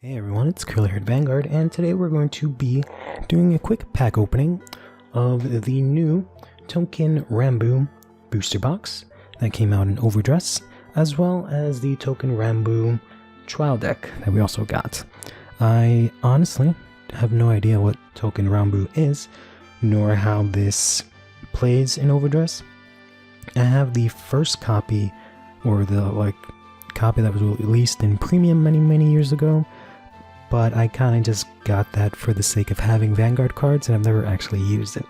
Hey everyone, it's CurlyHairedVanguard, and today we're going to be doing a quick pack opening of the new Touken Ranbu booster box that came out in Overdress, as well as the Touken Ranbu trial deck that we also got. I honestly have no idea what Touken Ranbu is, nor how this plays in Overdress. I have the first copy, or the copy that was released in Premium many years ago, but I kind of just got that for the sake of having Vanguard cards, and I've never actually used it.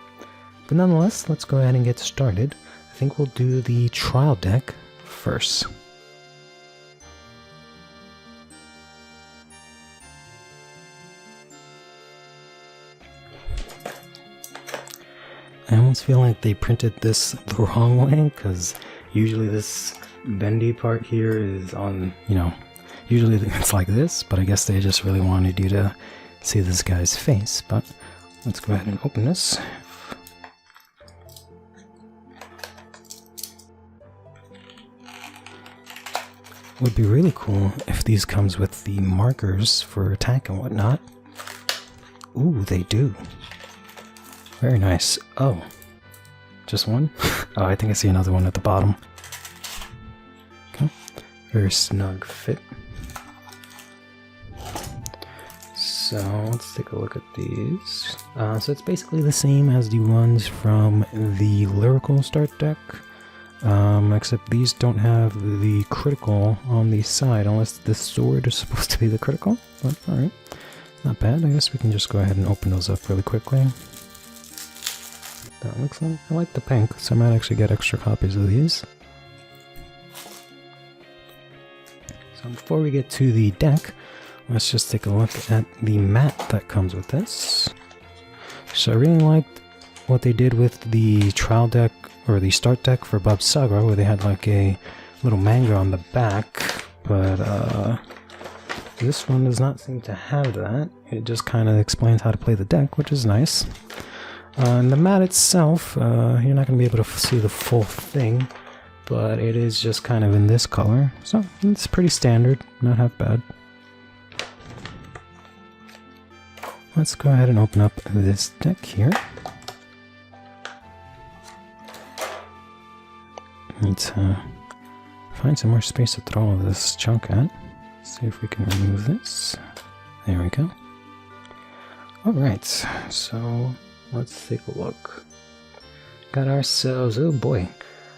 But nonetheless, let's go ahead and get started. I think we'll do the trial deck first. I almost feel like they printed this the wrong way, because usually this bendy part here is on, usually it's like this, but I guess they just really wanted you to see this guy's face. But let's go ahead and open this. Would be really cool if these comes with the markers for attack and whatnot. Ooh, they do. Very nice. Oh, just one? Oh, I think I see another one at the bottom. Okay, very snug fit. So let's take a look at these. So it's basically the same as the ones from the Lyrical Start deck, except these don't have the critical on the side, unless the sword is supposed to be the critical. But alright, not bad. I guess we can just go ahead and open those up really quickly. That looks like, I like the pink, so I might actually get extra copies of these. So before we get to the deck, let's just take a look at the mat that comes with this. So I really liked what they did with the trial deck, or the start deck for Bob's Saga, where they had like a little manga on the back, but this one does not seem to have that. It just kind of explains how to play the deck, which is nice. And the mat itself, you're not going to be able to see the full thing, but it is just kind of in this color, so it's pretty standard, not half bad. Let's go ahead and open up this deck here. Need to find some more space to throw all of this junk at. See if we can remove this. There we go. Alright, so let's take a look. Got ourselves, oh boy,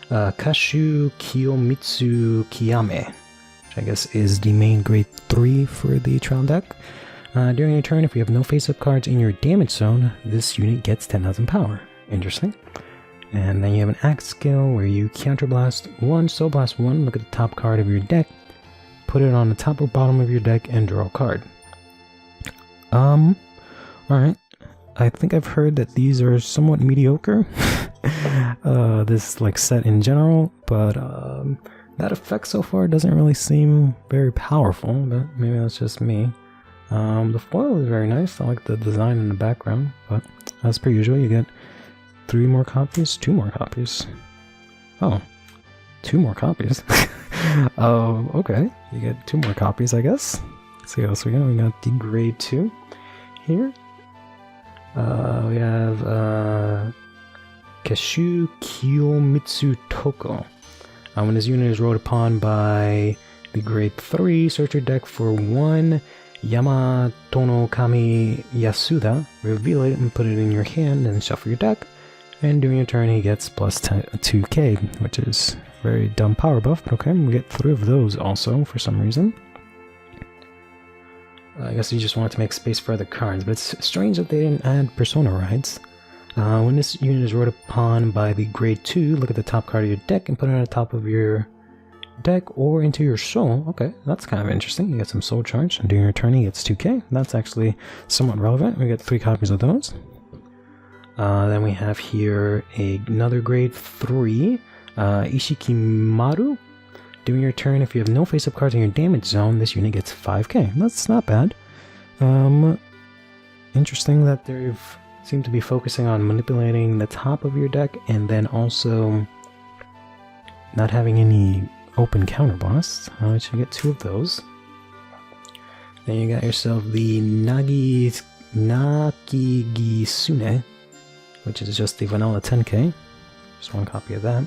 Kashu Kiyomitsu Kiyame, which I guess is the main grade 3 for the trial deck. During your turn, if you have no face-up cards in your damage zone, this unit gets 10,000 power. Interesting. And then you have an axe skill where you counterblast 1, soul blast 1, look at the top card of your deck, put it on the top or bottom of your deck, and draw a card. Alright. I think I've heard that these are somewhat mediocre, this set in general, but that effect so far doesn't really seem very powerful, but maybe that's just me. The foil is very nice. I like the design in the background, but as per usual, you get 3 more copies, 2 more copies. Oh, 2 more copies. Okay, you get 2 more copies, I guess. Let's see what else we got. We got the grade 2 here. We have Kashu Kiyomitsu Toko. When this unit is rolled upon by the grade 3, search your deck for 1 Yamatono Kami Yasuda, reveal it and put it in your hand and shuffle your deck. And during your turn he gets plus 2k, which is very dumb power buff, but okay, we get 3 of those also for some reason. I guess you just wanted to make space for other cards, but it's strange that they didn't add Persona Rides. When this unit is rolled upon by the grade 2, look at the top card of your deck and put it on the top of your deck or into your soul. Okay, that's kind of interesting. You get some soul charge, and during your turn he gets 2k. That's actually somewhat relevant. We get 3 copies of those. Then we have here another grade 3, Ishikimaru. During your turn, if you have no face-up cards in your damage zone, this unit gets 5k. That's not bad. Interesting that they seem to be focusing on manipulating the top of your deck and then also not having any open counterblast. You get 2 of those. Then you got yourself the Nakigisune, which is just the vanilla 10k. Just one copy of that.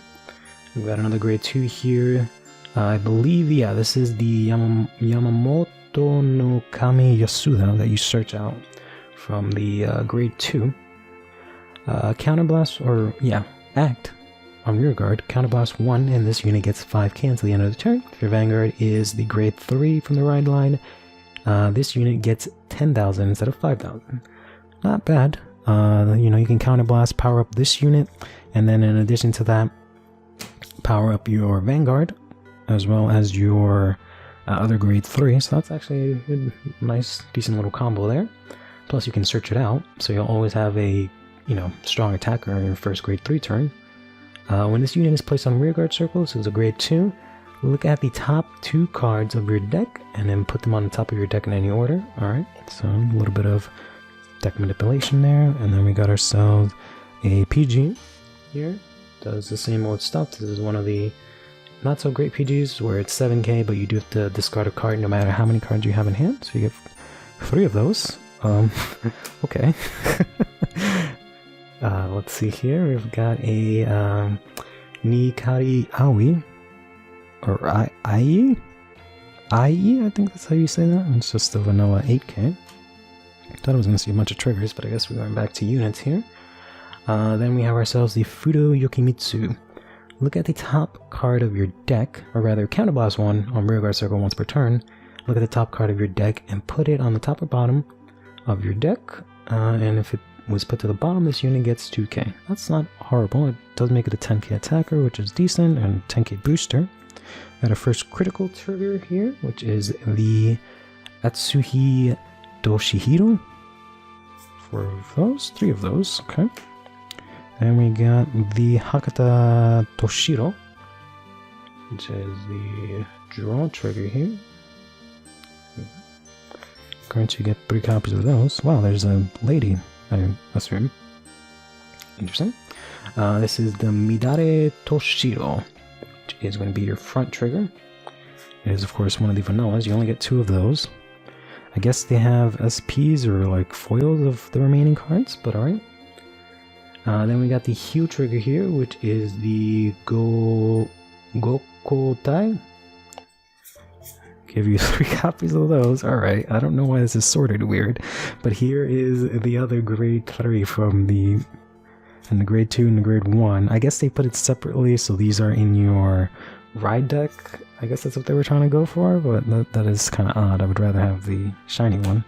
We've got another grade 2 here. I believe, yeah, this is the Yamamoto no Kami Yasuda that you search out from the grade 2. Counterblast, or yeah, act on rear guard. Counterblast 1, and this unit gets 5k until the end of the turn. If your Vanguard is the grade 3 from the ride line, this unit gets 10,000 instead of 5,000. Not bad. You know, you can counterblast, power up this unit, and then in addition to that, power up your Vanguard, as well as your other grade 3, so that's actually a good, nice, decent little combo there. Plus you can search it out, so you'll always have a, you know, strong attacker in your first grade 3 turn. When this unit is placed on rearguard circle, so it's a grade 2, look at the top 2 cards of your deck, and then put them on the top of your deck in any order. Alright, so a little bit of deck manipulation there, and then we got ourselves a PG here. Does the same old stuff. This is one of the not so great PGs where it's 7k, but you do have to discard a card no matter how many cards you have in hand, so you get 3 of those. Okay. Let's see here, we've got a Nikari Aoi, or Ai, I think that's how you say that. It's just the vanilla 8k. Thought I was going to see a bunch of triggers, but I guess we're going back to units here. Then we have ourselves the Fudo Yokimitsu. Look at the top card of your deck, or rather counterblast 1 on rearguard circle once per turn. Look at the top card of your deck and put it on the top or bottom of your deck. And if it was put to the bottom, this unit gets 2k. That's not horrible. It does make it a 10k attacker, which is decent, and 10k booster. Got our first critical trigger here, which is the Atsuhi Doshihiro. 4 of those, 3 of those, okay. Then we got the Hakata Toshiro, which is the draw trigger here. Going to get 3 copies of those. Wow, there's a lady, I assume. Interesting. This is the Midare Toshiro, which is going to be your front trigger. It is, of course, one of the vanillas. You only get 2 of those. I guess they have SPs or like foils of the remaining cards, but alright. Then we got the heal trigger here, which is the Gokotai. Give you 3 copies of those. Alright, I don't know why this is sorted weird, but here is the other grade 3 from the grade 2 and the grade 1. I guess they put it separately, so these are in your ride deck. I guess that's what they were trying to go for, but that is kind of odd. I would rather have the shiny one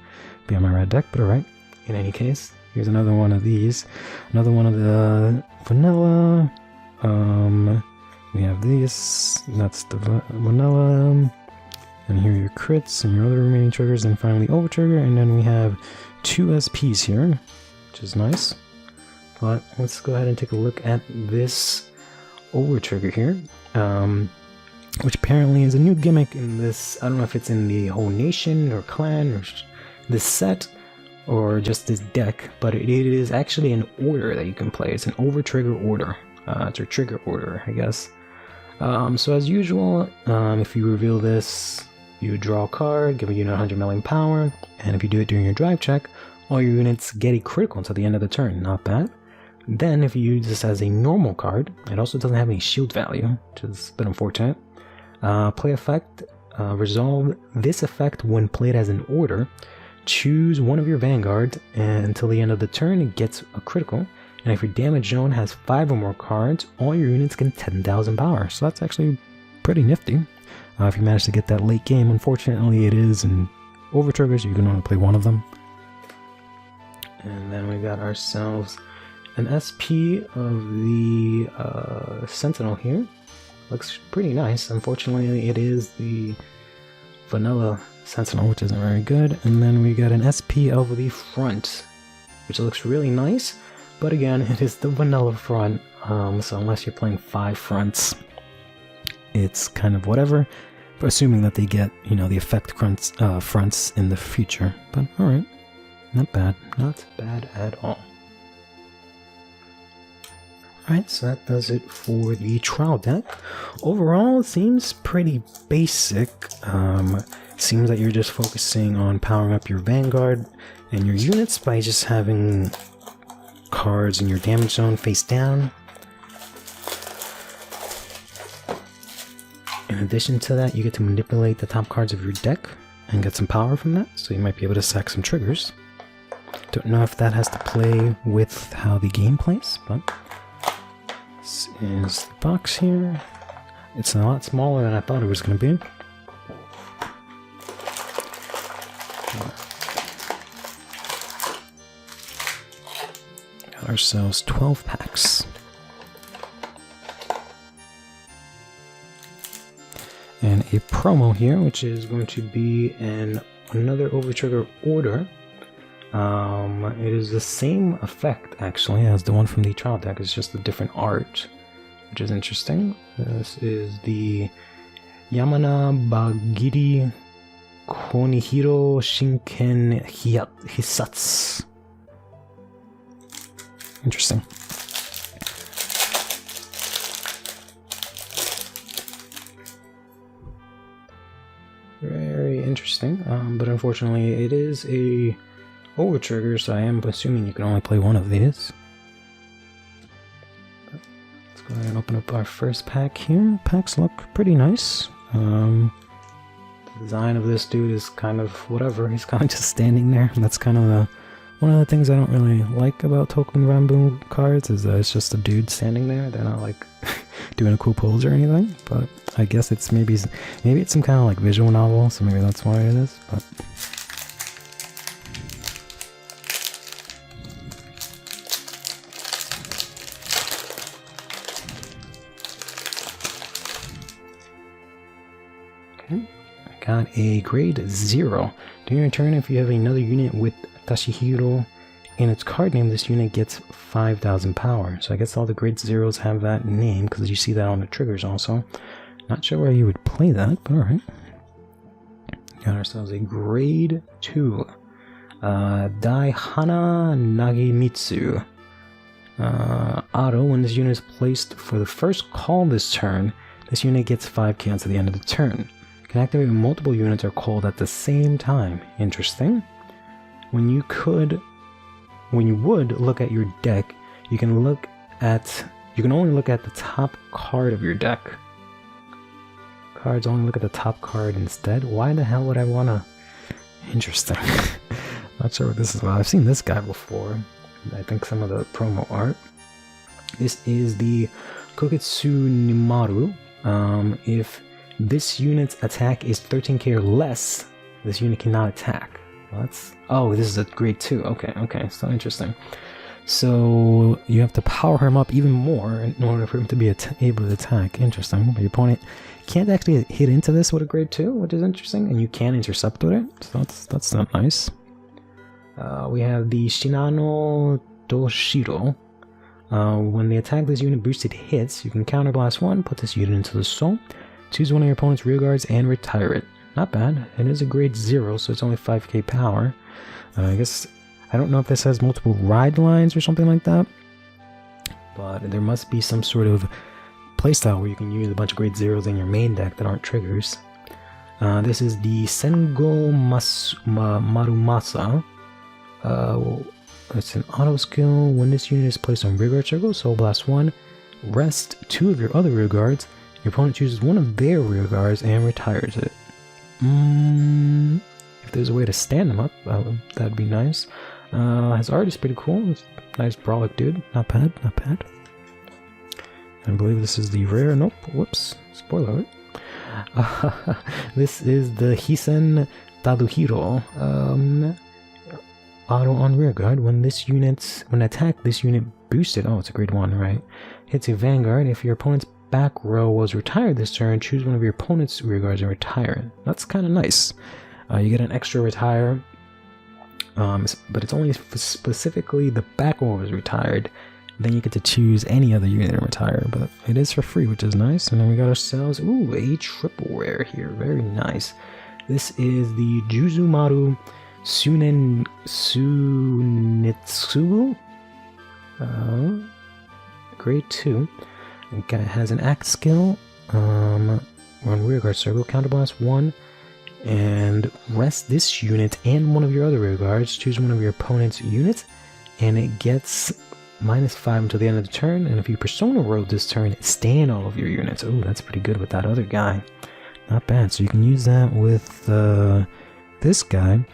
be on my ride deck, but alright. In any case, here's another one of these. Another one of the vanilla. We have these. That's the vanilla. And here are your crits and your other remaining triggers, and finally over trigger, and then we have 2 SPs here, which is nice. But let's go ahead and take a look at this over trigger here, which apparently is a new gimmick in this. I don't know if it's in the whole nation or clan or this set or just this deck, but it is actually an order that you can play. It's an over trigger order. It's a trigger order, I guess. So as usual, if you reveal this, you draw a card, give a unit 100 million power, and if you do it during your drive check, all your units get a critical until the end of the turn. Not bad. Then if you use this as a normal card, it also doesn't have any shield value, which is a bit unfortunate. Play effect, resolve this effect when played as an order. Choose one of your Vanguard, and until the end of the turn it gets a critical. And if your damage zone has 5 or more cards, all your units get 10,000 power. So that's actually pretty nifty. If you manage to get that late game, unfortunately it is in over triggers, you can only play one of them. And then we got ourselves an SP of the Sentinel here. Looks pretty nice. Unfortunately it is the vanilla Sentinel, which isn't very good. And then we got an SP of the front, which looks really nice. But again, it is the vanilla front, so unless you're playing 5 fronts, it's kind of whatever, assuming that they get, you know, the effect fronts in the future. But alright, not bad at all. Alright, so that does it for the trial deck. Overall, it seems pretty basic. seems that you're just focusing on powering up your Vanguard and your units by just having cards in your damage zone face down. In addition to that, you get to manipulate the top cards of your deck and get some power from that, so you might be able to sack some triggers. Don't know if that has to play with how the game plays, but this is the box here. It's a lot smaller than I thought it was going to be. Got ourselves 12 packs. And a promo here, which is going to be another Overtrigger order. It is the same effect, actually, as the one from the trial deck. It's just a different art, which is interesting. This is the Yamana Bagiri Konihiro Shinken Hisatsu. Interesting. Very interesting, but unfortunately it is a Overtrigger, so I am assuming you can only play one of these. Let's go ahead and open up our first pack here. Packs look pretty nice. The design of this dude is kind of whatever. He's kind of just standing there, and that's kind of one of the things I don't really like about Touken Ranbu cards, is that it's just a dude standing there. They're not like doing a cool pose or anything, but I guess it's maybe it's some kind of like visual novel, so maybe that's why it is. But okay, I got a grade 0. During your turn, if you have another unit with Tashihiro in its card name, this unit gets 5,000 power. So I guess all the grade 0s have that name, because you see that on the triggers also. Not sure where you would play that, but alright. Got ourselves a grade 2. Daihana Nagimitsu. Auto, when this unit is placed for the first call this turn, this unit gets 5 counts at the end of the turn. You can activate when multiple units are called at the same time. Interesting. When you would look at your deck, you can only look at the top card of your deck. Cards only look at the top card instead. Why the hell would I wanna? Interesting. Not sure what this is about. I've seen this guy before. I think some of the promo art. This is the Koketsu Nimaru. If this unit's attack is 13k or less, this unit cannot attack. Oh, this is a grade 2. Okay, so interesting. So you have to power him up even more in order for him to be able to attack. Interesting. But your opponent can't actually hit into this with a grade 2, which is interesting, and you can intercept with it, so that's not nice. We have the Shinano Toshiro. When they attack this unit boosted hits, you can counterblast 1, put this unit into the soul, choose one of your opponent's rear guards, and retire it. Not bad. It is a grade 0, so it's only 5k power. I guess, I don't know if this has multiple ride lines or something like that, but there must be some sort of playstyle where you can use a bunch of grade 0s in your main deck that aren't triggers. This is the Sengo Marumasa. It's an auto skill. When this unit is placed on rear guard circle, Soul Blast 1, rest 2 of your other rear guards. Your opponent chooses one of their rear guards and retires it. If there's a way to stand them up, that'd be nice. His art is pretty cool. It's a nice brolic dude. Not bad, not bad. I believe this is the rare. Nope. Whoops. Spoiler alert. This is the Hisen Taduhiro. Auto on rear guard. When attack, this unit boosted. Oh, it's a grade 1, right? Hits a Vanguard. If your opponent's back row was retired this turn, choose one of your opponent's rear guards and retire it. That's kind of nice. You get an extra retire, but it's only specifically the back row was retired. Then you get to choose any other unit and retire, but it is for free, which is nice. And then we got ourselves, ooh, a triple rare here. Very nice. This is the Juzumaru Sunetsugu. Grade 2. It has an act skill. On rear guard circle, counterblast 1. and rest this unit and one of your other rear guards. Choose one of your opponent's units, and it gets -5 until the end of the turn. And if you persona roll this turn, stand all of your units. Oh, that's pretty good with that other guy. Not bad. So you can use that with this guy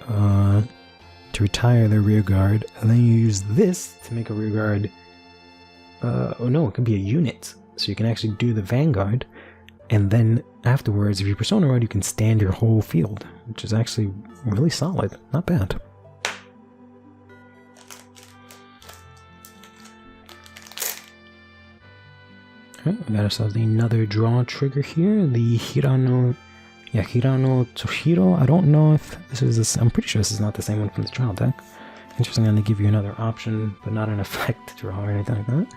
to retire their rear guard, and then you use this to make a rear guard. Oh no, it can be a unit. So you can actually do the Vanguard, and then afterwards, if you persona roll, you can stand your whole field, which is actually really solid. Not bad. Alright, we got ourselves another draw trigger here. The Hirano Toshiro. I don't know if this is this. I'm pretty sure this is not the same one from the trial deck. Interesting, I'm going to give you another option, but not an effect to draw or anything like that.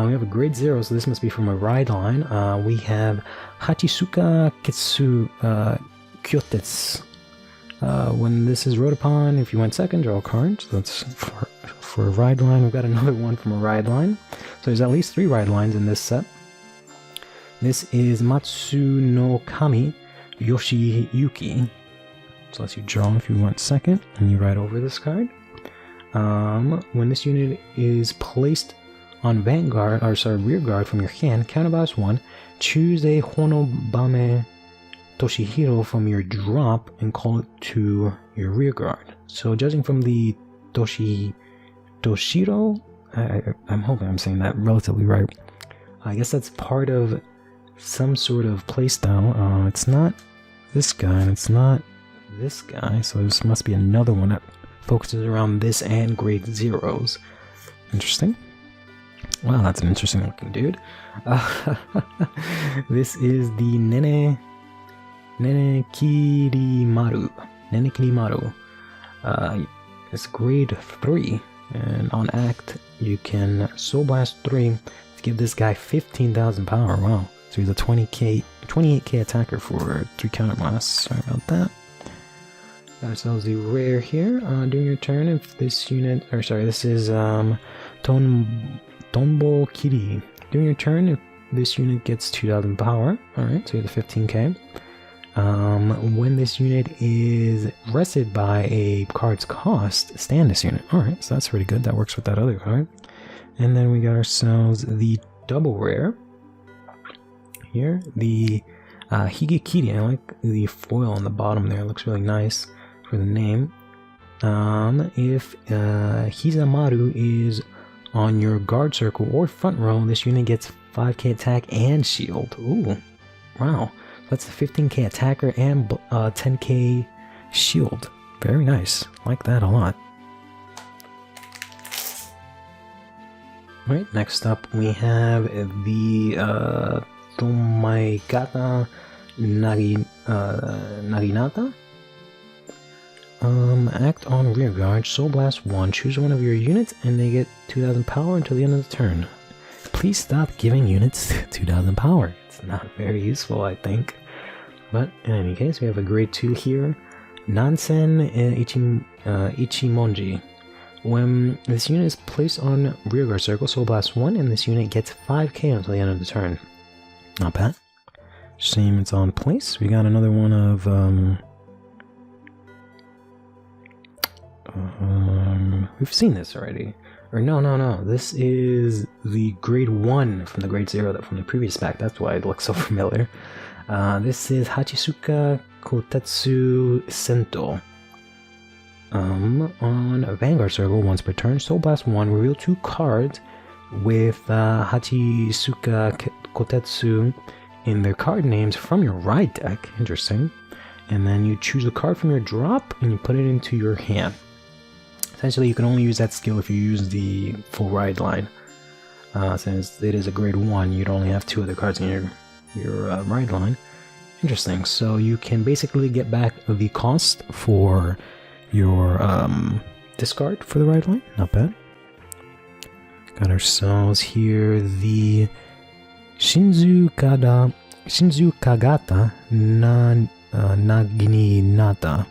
We have a grade 0, so this must be from a ride line. We have Hachisuka Ketsu Kyotetsu. When this is rode upon, if you went second, draw a card. So that's for a ride line. We've got another one from a ride line. So there's at least 3 ride lines in this set. This is Matsu no Kami Yoshiyuki. So lets you draw if you want second, and you ride over this card. When this unit is placed on Vanguard, or sorry, rear guard from your hand, counterbalance 1, choose a Honobame Toshihiro from your drop and call it to your rear guard. So judging from the Toshiro, I'm hoping I'm saying that relatively right. I guess that's part of some sort of playstyle. It's not this guy, and it's not this guy, so this must be another one that focuses around this and grade 0s. Interesting. Wow, that's an interesting looking dude. This is the Nene Kirimaru. It's grade 3, and on act you can Soul Blast 3 to give this guy 15,000 power. Wow. So he's a 28k attacker for 3 counterblasts. Sorry about that. Got ourselves the rare here. During your turn, if this unit, or sorry, this is Tombo Kiri. During your turn, if this unit gets 2,000 power, alright, so you have the 15k. When this unit is rested by a card's cost, stand this unit. Alright, so that's pretty good. That works with that other card. And then we got ourselves the double rare. Here, the Higekiri. I like the foil on the bottom there. It looks really nice for the name. If Hizamaru is on your guard circle or front row, this unit gets 5k attack and shield. Ooh, wow. That's the 15k attacker and 10k shield. Very nice. Like that a lot. Alright, next up we have the Tomaigata Naginata. Act on rear guard, Soul Blast 1, choose one of your units, and they get 2,000 power until the end of the turn. Please stop giving units 2,000 power. It's not very useful, I think. But in any case, we have a grade 2 here. Nansen Ichimonji. When this unit is placed on rear guard circle, Soul Blast 1, and this unit gets 5k until the end of the turn. Not bad. Shame it's on place. We got another one of we've seen this already. Or no. This is the grade 1 from the grade 0 from the previous pack. That's why it looks so familiar. This is Hachisuka Kotetsu Sento. On a Vanguard circle once per turn, Soul Blast 1, reveal 2 cards with Hachisuka Kotetsu in their card names from your ride deck. Interesting. And then you choose a card from your drop and you put it into your hand. Essentially, you can only use that skill if you use the full ride line. Since it is a grade 1, you'd only have 2 other cards in your ride line. Interesting. So you can basically get back the cost for your discard for the ride line. Not bad. Got ourselves here the Shinzu Kagata Naginata.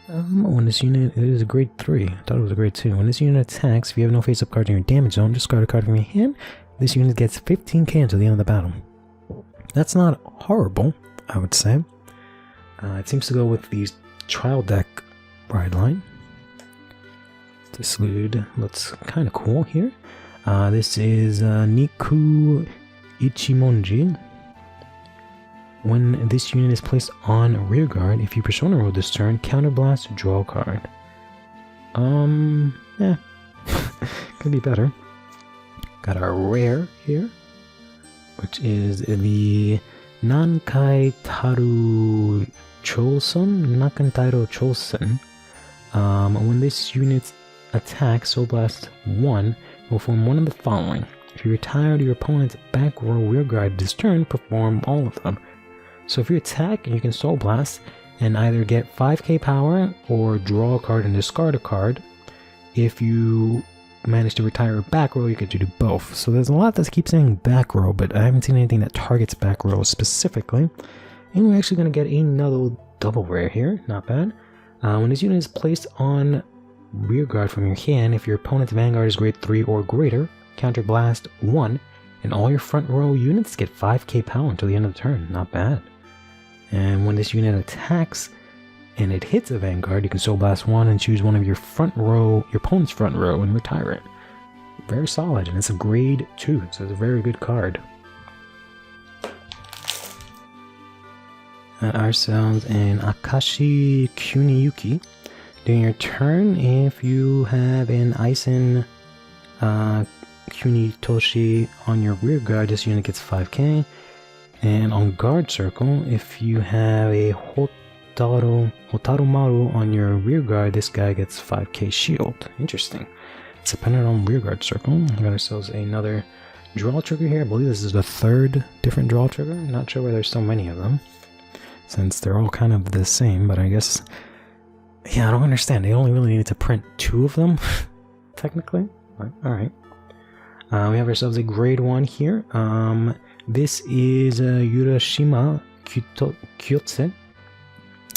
When this unit, it is a grade 3. I thought it was a grade 2. When this unit attacks, if you have no face-up cards in your damage zone, discard a card from your hand. This unit gets 15k until the end of the battle. That's not horrible. I would say. It seems to go with the trial deck ride line. This dude looks kind of cool here. This is Niku Ichimonji. When this unit is placed on rear guard, if you Persona roll this turn, counterblast, draw a card. Yeah. Could be better. Got our rare here, which is the Nankai Taru Chosen. When this unit attacks Soul Blast 1, it will form one of the following. If you retire to your opponent's back row rear guard this turn, perform all of them. So if you attack, you can Soul Blast and either get 5k power or draw a card and discard a card. If you manage to retire a back row, you get to do both. So there's a lot that keeps saying back row, but I haven't seen anything that targets back row specifically. And we're actually going to get another double rare here, not bad. When this unit is placed on rear guard from your hand, if your opponent's Vanguard is grade 3 or greater, counterblast 1, and all your front row units get 5k power until the end of the turn. Not bad. And when this unit attacks and it hits a Vanguard, you can Soul Blast 1 and choose one of your front row, your opponent's front row, and retire it. Very solid, and it's a grade 2, so it's a very good card. Ourselves an Akashi Kuniyuki. During your turn, if you have an Isen Kunitoshi on your rear guard, this unit gets 5k. And on guard circle, if you have a Hotaru Maru on your rear guard, this guy gets 5k shield. Interesting. It's dependent on rear guard circle. We got ourselves another draw trigger here. I believe this is the third different draw trigger. Not sure why there's so many of them, since they're all kind of the same, but I guess, yeah, I don't understand. They only really needed to print 2 of them, technically. But, alright. We have ourselves a grade 1 here. This is Yurashima Kyotse.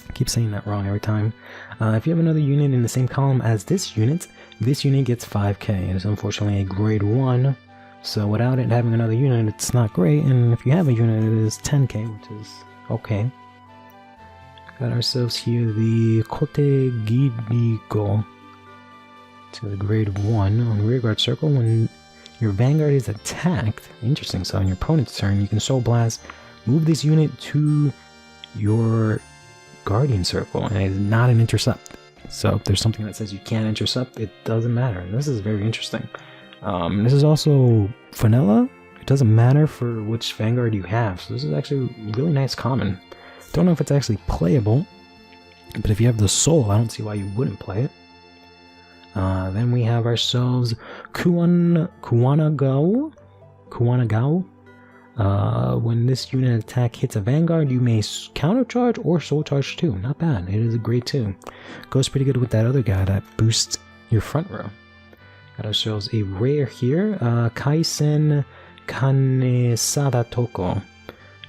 I keep saying that wrong every time. If you have another unit in the same column as this unit gets 5k. It is unfortunately a grade 1, so without it having another unit, it's not great. And if you have a unit, it is 10k, which is okay. Got ourselves here the Kote Gidiko to the grade 1 on rear guard circle. When your Vanguard is attacked, interesting, so on your opponent's turn, you can Soul Blast, move this unit to your Guardian circle, and it is not an intercept. So if there's something that says you can't intercept, it doesn't matter. And this is very interesting. This is also vanilla. It doesn't matter for which Vanguard you have, so this is actually really nice common. Don't know if it's actually playable, but if you have the soul, I don't see why you wouldn't play it. Then we have ourselves Kuwanagao. When this unit attack hits a Vanguard, you may countercharge or soul charge too. Not bad. It is a grade 2. Goes pretty good with that other guy that boosts your front row. Got ourselves a rare here, Kaisen Kanesada Toko.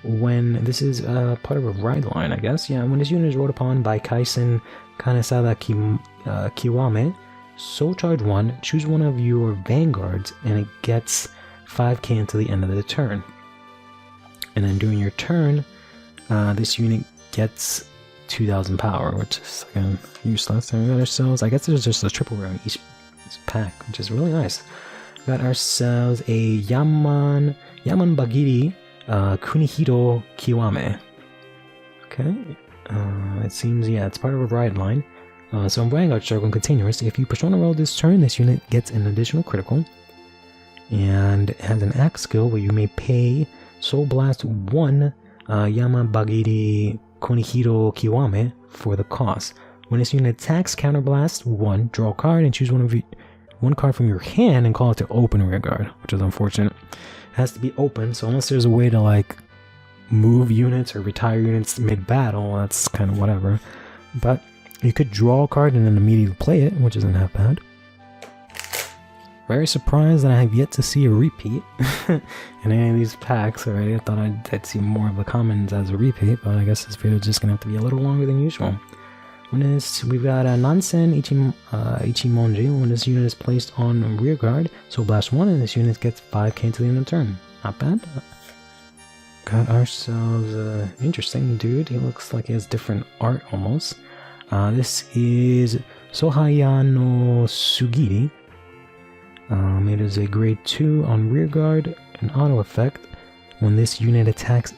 When this is part of a ride line, I guess. Yeah, when this unit is rode upon by Kaisen Kanesada Kiwame, Soul Charge 1, choose one of your Vanguards, and it gets 5k until the end of the turn. And then during your turn, this unit gets 2000 power, which is again useless. And we got ourselves, I guess there's just a triple rare in each pack, which is really nice. We got ourselves a Yaman Bagiri Kunihiro Kiwame. Okay, it seems, yeah, it's part of a ride line. So in Vanguard Circle and Continuous, if you Persona roll this turn, this unit gets an additional critical. And it has an axe skill where you may pay Soul Blast 1 Yamabagiri Kunihiro Kiwame for the cost. When this unit attacks, counterblast 1, draw a card, and choose one card from your hand and call it to open rear guard, which is unfortunate. It has to be open, so unless there's a way to like move units or retire units mid-battle, that's kind of whatever. But you could draw a card and then immediately play it, which isn't half bad. Very surprised that I have yet to see a repeat in any of these packs already. I thought I'd see more of the commons as a repeat, but I guess this video is just going to have to be a little longer than usual. We've got a Nansen Ichimonji. When this unit is placed on rear guard, Soul Blast 1, and this unit gets 5k to the end of the turn. Not bad. Got ourselves an interesting dude. He looks like he has different art almost. This is Sohaya no Sugiri. It is a grade 2 on rearguard, an auto effect. When this unit attacks,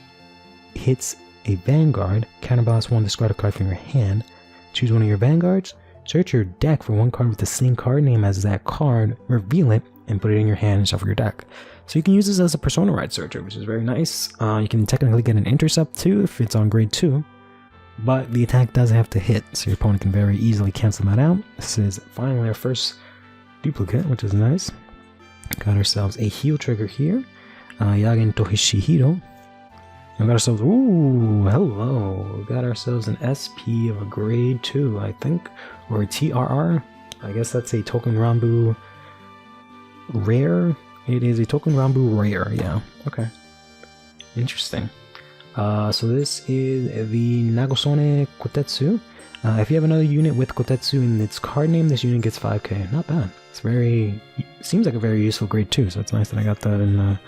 hits a Vanguard, counterbalance 1, discard a card from your hand. Choose one of your Vanguards, search your deck for one card with the same card name as that card, reveal it, and put it in your hand and shuffle your deck. So you can use this as a Persona Ride searcher, which is very nice. You can technically get an intercept too if it's on grade 2, but the attack does have to hit, so your opponent can very easily cancel that out. This is finally our first duplicate, which is nice. Got ourselves a heal trigger here. Yagen Tohishihiro. We got ourselves, ooh, hello. We got ourselves an SP of a grade 2, I think, or a TRR. I guess that's a Touken Ranbu rare. It is a Touken Ranbu rare, yeah. Okay. Interesting. So this is the Nagosone Kotetsu. If you have another unit with Kotetsu in its card name, this unit gets 5k. Not bad. It's very, seems like a very useful grade 2, so it's nice that I got that in a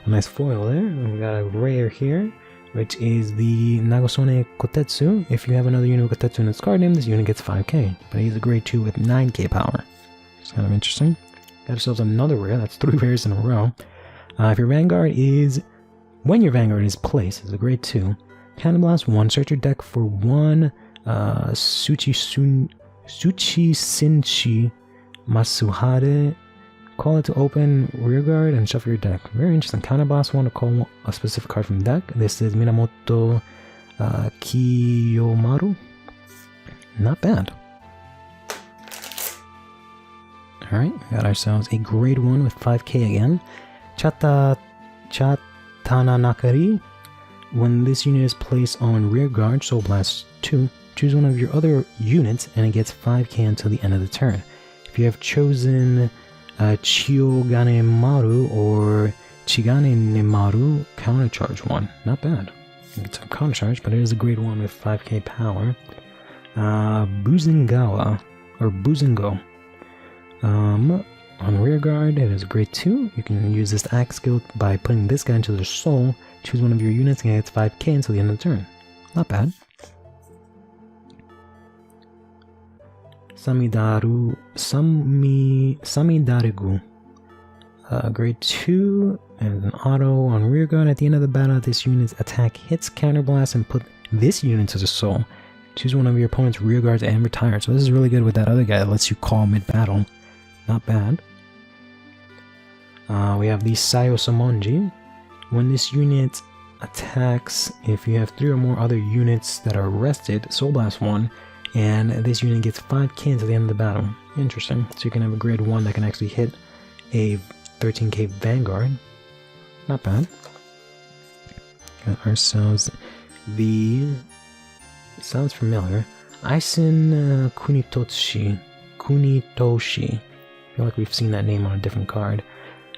nice foil there. And we got a rare here, which is the Nagosone Kotetsu. If you have another unit with Kotetsu in its card name, this unit gets 5k. But he's a grade 2 with 9k power. It's kind of interesting. Got ourselves another rare. That's 3 rares in a row. If your Vanguard is, when your Vanguard is placed, it's a grade 2. Counterblast 1. Search your deck for one Suchi Sinchi Masuhare. Call it to open rearguard and shuffle your deck. Very interesting. Counterblast 1 to call a specific card from the deck. This is Minamoto Kiyomaru. Not bad. Alright, got ourselves a grade 1 with 5k again. Chatana Nakari. When this unit is placed on rearguard, Soul Blast 2, choose one of your other units and it gets 5k until the end of the turn. If you have chosen Chiyogane Maru or Chigane Nemaru, countercharge 1. Not bad. It's a countercharge, but it is a grade 1 with 5k power. Buzengawa, or Buzengo. On rearguard, it is a grade 2. You can use this axe skill by putting this guy into the soul. Choose one of your units and it gets 5k until the end of the turn. Not bad. Samidarigu. Grade 2 and an auto on rearguard. At the end of the battle, this unit's attack hits, counterblast, and put this unit into the soul. Choose one of your opponent's rearguards and retire. So this is really good with that other guy that lets you call mid-battle. Not bad. We have the Sayo Samonji. When this unit attacks, if you have 3 or more other units that are rested, Soul Blast 1, and this unit gets 5k until the end of the battle. Interesting. So you can have a grade 1 that can actually hit a 13k Vanguard. Not bad. Got ourselves the... sounds familiar. Aisin Kunitoshi. I feel like we've seen that name on a different card.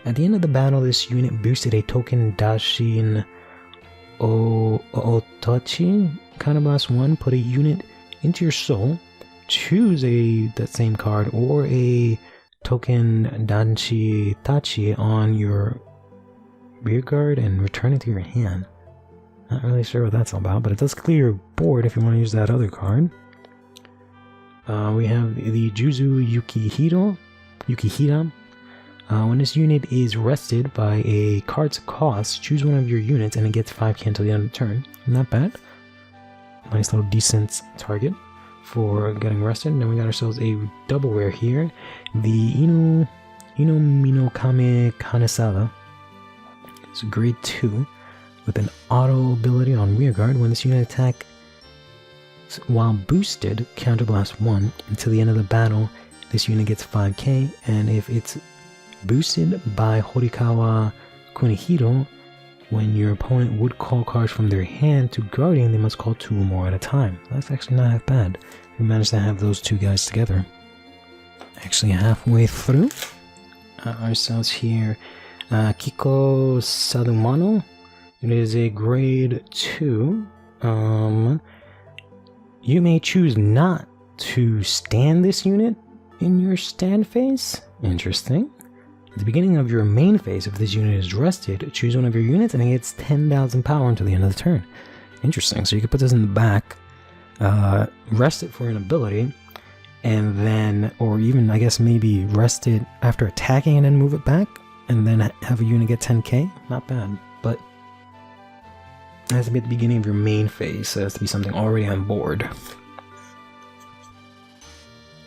At the end of the battle, this unit boosted a token Dashin Otochi. Counterblast 1, put a unit into your soul, choose that same card or a token Danchi Tachi on your rearguard and return it to your hand. Not really sure what that's all about, but it does clear your board if you want to use that other card. We have the Juzu Yukihira. When this unit is rested by a card's cost, choose one of your units and it gets 5k until the end of the turn. Not bad. Nice little decent target for getting rested. And then we got ourselves a double rare here. The Ino Minokame Kanesada. It's a grade 2 with an auto ability on rearguard. When this unit attack while boosted, counterblast 1 until the end of the battle. This unit gets 5k, and if it's boosted by Horikawa Kunihiro, when your opponent would call cards from their hand to Guardian, they must call 2 or more at a time. That's actually not half bad. We managed to have those 2 guys together. Actually halfway through. Ourselves here, Kiko Sadumano. It is a grade 2. You may choose not to stand this unit in your stand phase. Interesting. At the beginning of your main phase, if this unit is rested, choose one of your units and it gets 10,000 power until the end of the turn. Interesting. So you could put this in the back, rest it for an ability, and then, or even I guess maybe rest it after attacking and then move it back, and then have a unit get 10k. Not bad, but it has to be at the beginning of your main phase, so it has to be something already on board.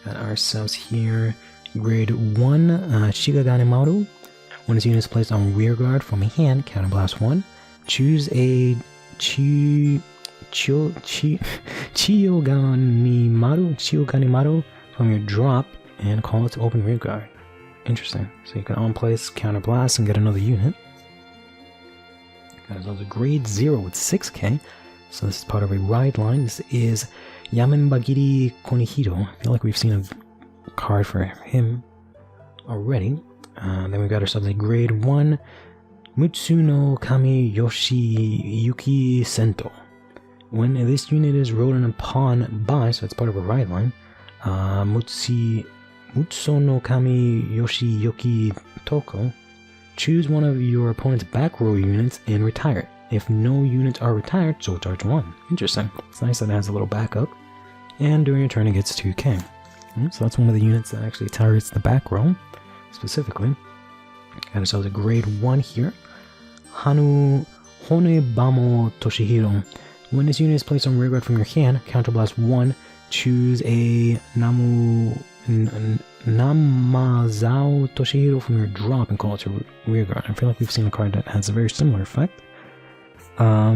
Got ourselves here grade 1 Shigagane Maru. When this unit is placed on rear guard from a hand, counterblast 1. Choose a Chiyogane Maru from your drop and call it to open rear guard. Interesting. So you can on place, counterblast, and get another unit. Got ourselves a grade 0 with 6k. So this is part of a ride line. This is Yamenbagiri Konihiro. I feel like we've seen a card for him already. Then we've got ourselves a grade 1 Mutsuno Kami Yoshi Yuki Sento. When this unit is rolled upon by, so it's part of a ride line, Mutsuno Kami Yoshi Yuki Toko, choose one of your opponent's back row units and retire it. If no units are retired, so charge 1. Interesting. It's nice that it has a little backup. And during your turn it gets 2k. So that's one of the units that actually targets the back row, specifically. Got ourselves a grade 1 here. Hanu Honebamo Toshihiro. When this unit is placed on rear guard from your hand, counterblast 1, choose a Namazao Toshihiro from your drop and call it to rear guard. I feel like we've seen a card that has a very similar effect. I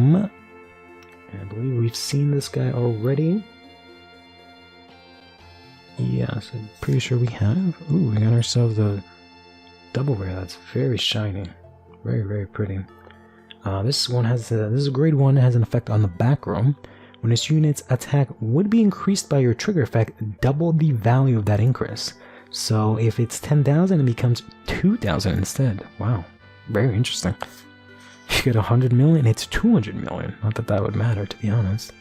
believe we've seen this guy already. Yes, I'm pretty sure we have. Ooh, we got ourselves a double rare that's very shiny. Very, very pretty. This one has this is a grade 1, has an effect on the back row. When this unit's attack would be increased by your trigger effect, double the value of that increase. So if it's 10,000, it becomes 2,000 instead. Wow, very interesting. You get 100 million, it's 200 million. Not that that would matter, to be honest.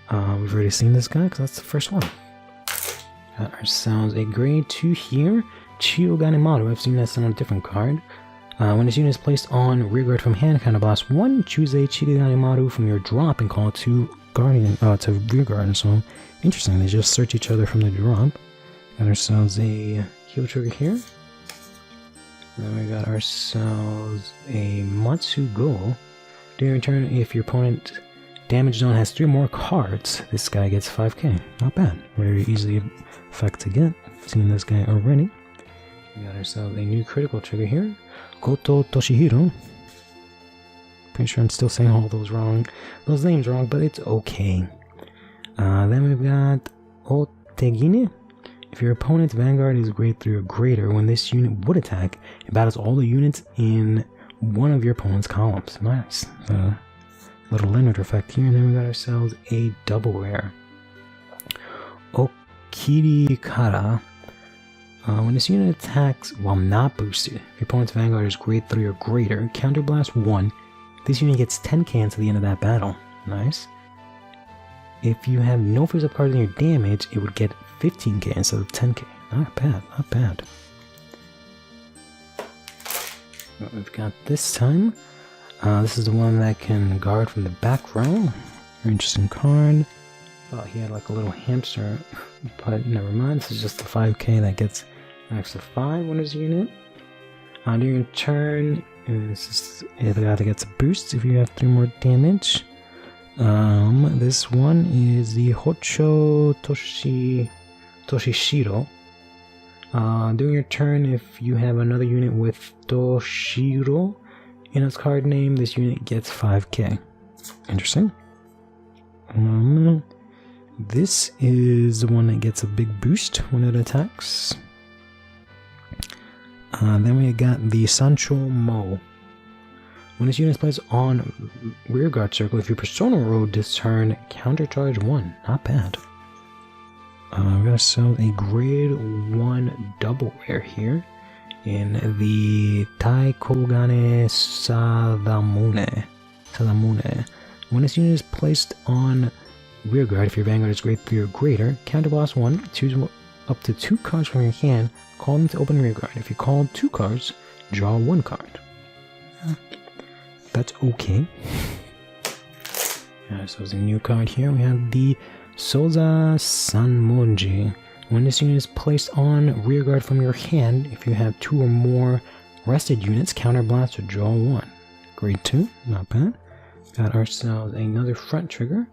We've already seen this guy because that's the first one. Got ourselves a grade 2 here, Chiyogane Maru. I've seen that on a different card. When this unit is placed on rear guard from hand, counterblast 1, choose a Chiyogane Maru from your drop and call it to rear guard. So interesting, they just search each other from the drop. Got ourselves a heal trigger here. Then we got ourselves a Matsugo. During your turn, if your opponent damage zone has 3 more cards, this guy gets 5k. Not bad. Very easy effect to get. Seen this guy already. We got ourselves a new critical trigger here. Goto Toshihiro. Pretty sure I'm still saying all those names wrong, but it's okay. Then we've got Otegine. If your opponent's Vanguard is grade 3 or greater, when this unit would attack, it battles all the units in one of your opponent's columns. Nice. Little limit effect here, and then we got ourselves a double rare. Okirikara. When this unit attacks while not boosted, if your opponent's Vanguard is grade 3 or greater, counterblast 1, this unit gets 10k until the end of that battle. Nice. If you have no face-up cards in your damage, it would get 15k instead of 10k. Not bad, not bad. What we've got this time, this is the one that can guard from the back row. Very interesting card. Thought he had like a little hamster, but never mind. This is just the 5k that gets an extra 5 when there's a unit. During your turn, this is the guy that gets a boost if you have 3 more damage. This one is the Hocho Toshishiro. During your turn, if you have another unit with Toshiro in its card name, this unit gets 5k. Interesting. This is the one that gets a big boost when it attacks. Then we got the Sancho Mo. When this unit is placed on rear guard circle, if your persona rolled this turn, countercharge 1. Not bad. We're gonna sell a grade 1 double rare here in the Taikogane Sadamune. When this unit is placed on rear guard, if your Vanguard is grade 3 or greater, counterblast 1, choose up to 2 cards from your hand, call them to open rear guard. If you call 2 cards, draw 1 card. That's okay. So there's a new card here. We have the Soza Sanmonji. When this unit is placed on rear guard from your hand, if you have 2 or more rested units, counterblast or draw 1. Grade 2, not bad. Got ourselves another front trigger.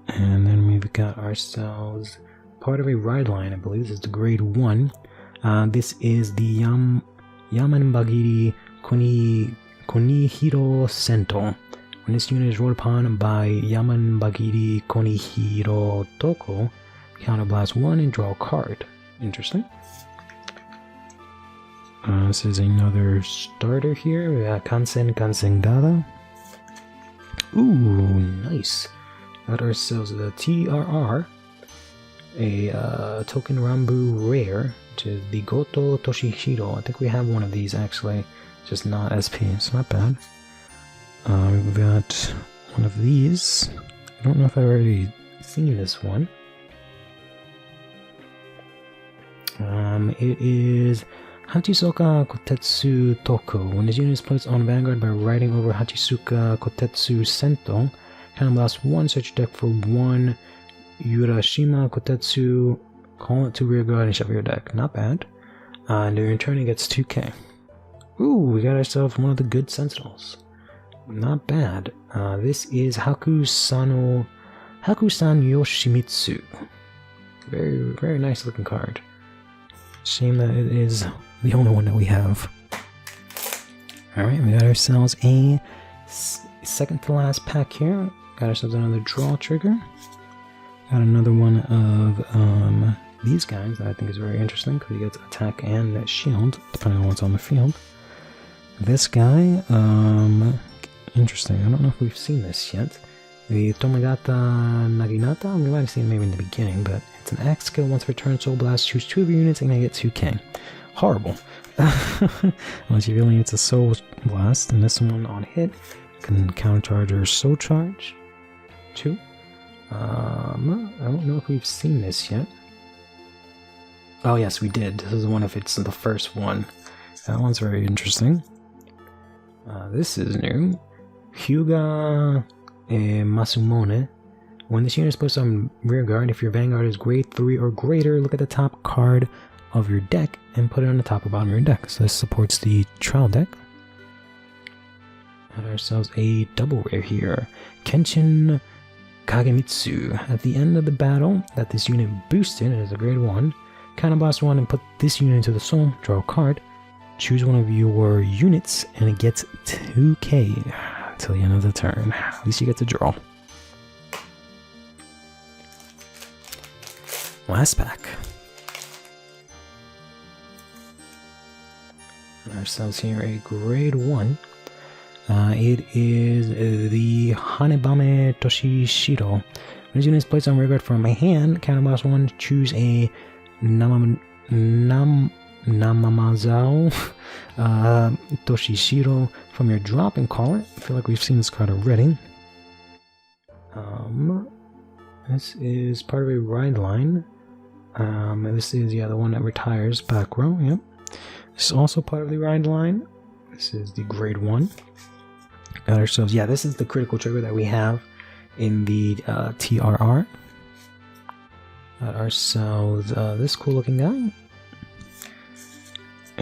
And then we've got ourselves part of a ride line, I believe. This is the grade 1. This is the Yamanbagiri Konihiro Sento. When this unit is rolled upon by Yamanbagiri Konihiro Toko, counterblast 1 and draw a card. Interesting. This is another starter here. We got Kansen Dada. Ooh, nice. Got ourselves the TRR, a Touken Ranbu rare, which is the Goto Toshihiro. I think we have one of these actually, just not SP. It's not bad. We've got one of these. I don't know if I've already seen this one. It is Hachisoka Kotetsu Toku. When this unit is placed on Vanguard by riding over Hachisoka Kotetsu Sento, counterblast 1, search your deck for 1 Urashima Kotetsu, call it to rear guard and shuffle your deck. Not bad. And in return it gets 2k. Ooh, we got ourselves one of the good sentinels. Not bad. This is Hakusan Yoshimitsu. Very, very nice looking card. Shame that it is the only one that we have. Alright, we got ourselves a second to last pack here. Got ourselves another draw trigger. Got another one of these guys that I think is very interesting because he gets attack and shield, depending on what's on the field. This guy, interesting. I don't know if we've seen this yet. The Tomagata Naginata, we might have seen it maybe in the beginning, but it's an axe skill. Once per turn, Soul Blast, choose 2 of your units and I get 2k. Horrible. Unless you really need a Soul Blast, and this one on hit can countercharge or Soul Charge 2. I don't know if we've seen this yet. Oh yes, we did. This is one if it's the first one. That one's very interesting. This is new. Hyuga Masumone. When this unit is placed on rear guard, if your Vanguard is grade 3 or greater, look at the top card of your deck and put it on the top or bottom of your deck. So this supports the trial deck. Got ourselves a double rare here. Kenshin Kagemitsu. At the end of the battle that this unit boosted, it is a grade 1, counterblast 1 and put this unit into the soul, draw a card, choose one of your units, and it gets 2k until the end of the turn. At least you get to draw. Last pack. Ourselves here a grade 1. It is the Hanebame Toshishiro. When this unit is placed on rear guard from my hand, counterblast 1, choose a Namamazao Toshishiro from your drop and call it. I feel like we've seen this card already. This is part of a ride line. This is, the one that retires back row, yep. This is also part of the ride line. This is the grade 1. Got ourselves, this is the critical trigger that we have in the TRR. Got ourselves this cool looking guy.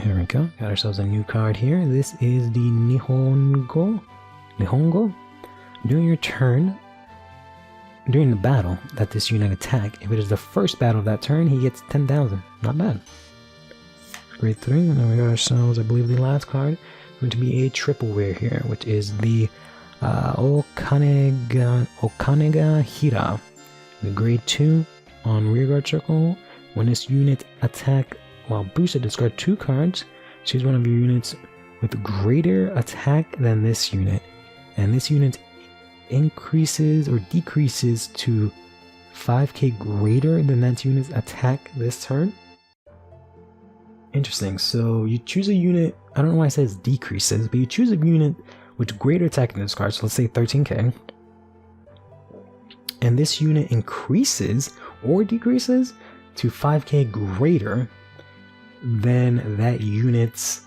Here we go. Got ourselves a new card here. This is the Nihongo. During your turn, during the battle that this unit attack, if it is the first battle of that turn, he gets 10,000. Not bad. Grade 3, and then we got ourselves, I believe, the last card. Going to be a triple rare here, which is the Okanega Hira. The grade 2 on rearguard circle. When this unit attack while boosted, discard 2 cards. Choose one of your units with greater attack than this unit. And this unit increases or decreases to 5k greater than that unit's attack this turn. Interesting. So you choose a unit, I don't know why it says decreases, but you choose a unit with greater attack than this card, so let's say 13k. And this unit increases or decreases to 5k greater than that unit's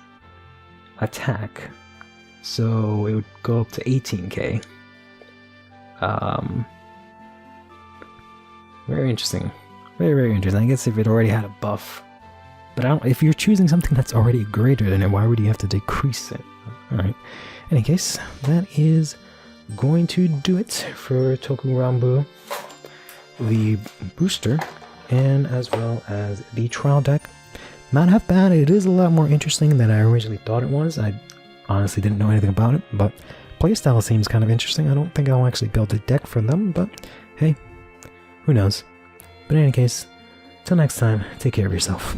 attack. So it would go up to 18k. Very interesting. Very, very interesting. I guess if it already had a buff. But I don't, if you're choosing something that's already greater than it, why would you have to decrease it? Alright. In any case, that is going to do it for Touken Ranbu, the booster, and as well as the trial deck. Not half bad. It is a lot more interesting than I originally thought it was. I honestly didn't know anything about it, but playstyle seems kind of interesting. I don't think I'll actually build a deck for them, but hey, who knows. But in any case, till next time, take care of yourself.